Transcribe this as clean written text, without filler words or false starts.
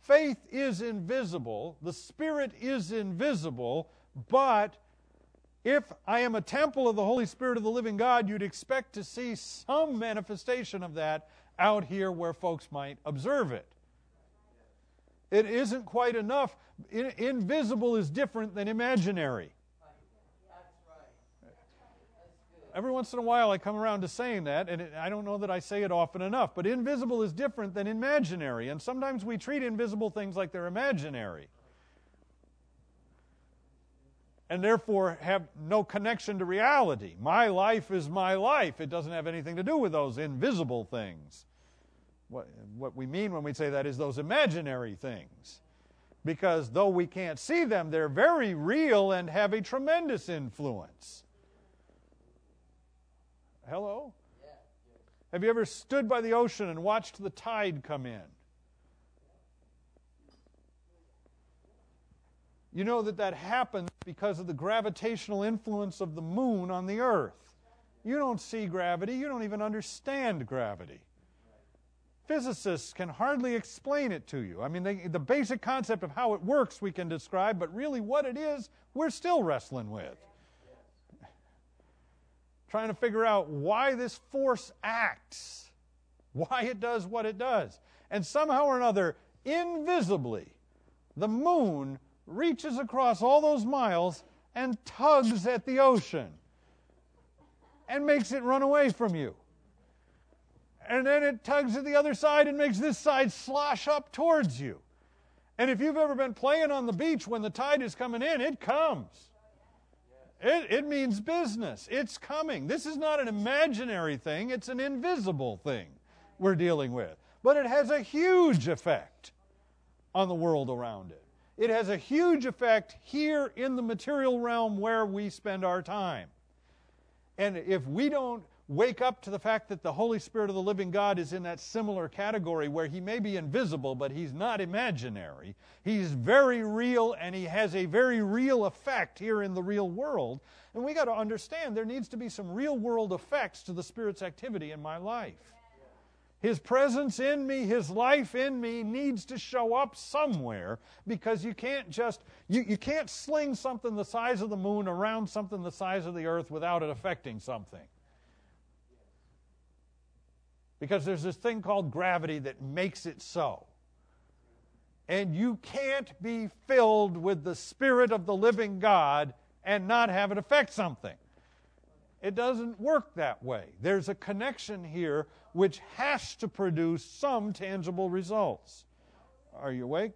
Faith is invisible, the Spirit is invisible, but if I am a temple of the Holy Spirit of the living God, you'd expect to see some manifestation of that out here where folks might observe it. It isn't quite enough. Invisible is different than imaginary. Every once in a while I come around to saying that, and I don't know that I say it often enough, but invisible is different than imaginary, and sometimes we treat invisible things like they're imaginary, and therefore have no connection to reality. My life is my life. It doesn't have anything to do with those invisible things. What we mean when we say that is those imaginary things, because though we can't see them, they're very real and have a tremendous influence. Hello? Yeah. Have you ever stood by the ocean and watched the tide come in? You know that happens because of the gravitational influence of the moon on the earth. You don't see gravity. You don't even understand gravity. Physicists can hardly explain it to you. I mean, the basic concept of how it works we can describe, but really what it is, we're still wrestling with. Trying to figure out why this force acts, why it does what it does. And somehow or another, invisibly, the moon reaches across all those miles and tugs at the ocean and makes it run away from you. And then it tugs at the other side and makes this side slosh up towards you. And if you've ever been playing on the beach when the tide is coming in, it comes. It means business. It's coming. This is not an imaginary thing. It's an invisible thing we're dealing with. But it has a huge effect on the world around it. It has a huge effect here in the material realm where we spend our time. And if we don't wake up to the fact that the Holy Spirit of the living God is in that similar category where He may be invisible, but He's not imaginary. He's very real, and He has a very real effect here in the real world. And we got to understand there needs to be some real world effects to the Spirit's activity in my life. His presence in me, His life in me needs to show up somewhere, because you can't just, you can't sling something the size of the moon around something the size of the earth without it affecting something. Because there's this thing called gravity that makes it so. And you can't be filled with the Spirit of the living God and not have it affect something. It doesn't work that way. There's a connection here which has to produce some tangible results. Are you awake?